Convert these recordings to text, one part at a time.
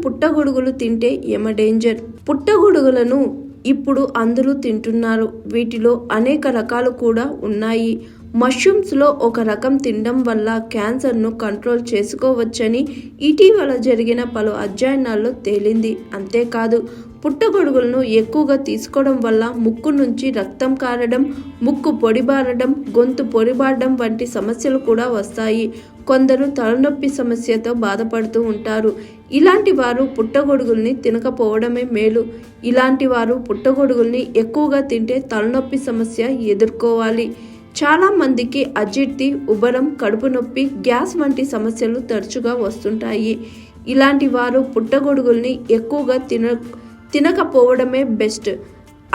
పుట్టగొడుగులు తింటే యమ డేంజర్. పుట్టగొడుగులను ఇప్పుడు అందరూ తింటున్నారు. వీటిలో అనేక రకాలు కూడా ఉన్నాయి. మష్రూమ్స్లో ఒక రకం తినడం వల్ల క్యాన్సర్ను కంట్రోల్ చేసుకోవచ్చని ఇటీవల జరిగిన పలు అధ్యయనాల్లో తేలింది. అంతేకాదు పుట్టగొడుగులను ఎక్కువగా తీసుకోవడం వల్ల ముక్కు నుంచి రక్తం కారడం, ముక్కు పొడిబారడం, గొంతు పొడిబారడం వంటి సమస్యలు కూడా వస్తాయి. కొందరు తలనొప్పి సమస్యతో బాధపడుతూ ఉంటారు. ఇలాంటి వారు పుట్టగొడుగుల్ని తినకపోవడమే మేలు. ఇలాంటి వారు పుట్టగొడుగుల్ని ఎక్కువగా తింటే తలనొప్పి సమస్య ఎదుర్కోవాలి. చాలా మందికి అజీర్తి, ఉబ్బరం, కడుపు నొప్పి, గ్యాస్ వంటి సమస్యలు తరచుగా వస్తుంటాయి. ఇలాంటి వారు పుట్టగొడుగుల్ని ఎక్కువగా తినకపోవడమే బెస్ట్.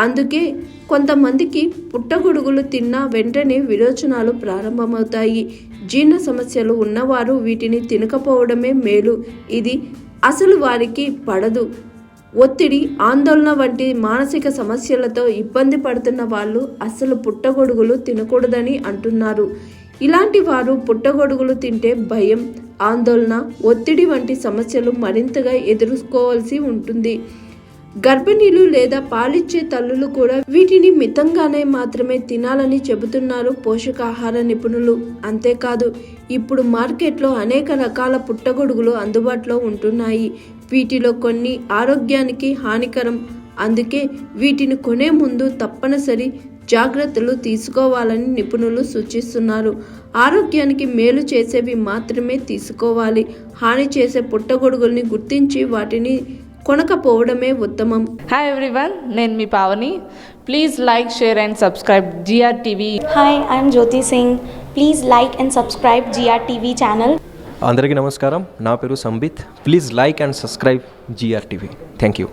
అందుకే కొంతమందికి పుట్టగొడుగులు తిన్న వెంటనే విరోచనాలు ప్రారంభమవుతాయి. జీర్ణ సమస్యలు ఉన్నవారు వీటిని తినకపోవడమే మేలు. ఇది అసలు వారికి పడదు. ఒత్తిడి, ఆందోళన వంటి మానసిక సమస్యలతో ఇబ్బంది పడుతున్న వాళ్ళు అసలు పుట్టగొడుగులు తినకూడదని అంటున్నారు. ఇలాంటి వారు పుట్టగొడుగులు తింటే భయం, ఆందోళన, ఒత్తిడి వంటి సమస్యలు మరింతగా ఎదుర్కోవాల్సి ఉంటుంది. గర్భిణీలు లేదా పాలిచ్చే తల్లులు కూడా వీటిని మితంగానే మాత్రమే తినాలని చెబుతున్నారు పోషకాహార నిపుణులు. అంతేకాదు ఇప్పుడు మార్కెట్లో అనేక రకాల పుట్టగొడుగులు అందుబాటులో ఉంటున్నాయి. వీటిలో కొన్ని ఆరోగ్యానికి హానికరం. అందుకే వీటిని కొనే ముందు తప్పనిసరి జాగ్రత్తలు తీసుకోవాలని నిపుణులు సూచిస్తున్నారు. ఆరోగ్యానికి మేలు చేసేవి మాత్రమే తీసుకోవాలి. హాని చేసే పుట్టగొడుగుల్ని గుర్తించి వాటిని కొనకపోవడమే ఉత్తమం. హాయ్ ఎవ్రీవన్, నేను మీ Pavani. Please like, share and subscribe GRTV. Hi, I'm Jyoti Singh. Please like and subscribe GRTV channel. అందరికీ నమస్కారం. నా పేరు సంబిత్. ప్లీజ్ like and subscribe GRTV. Thank you.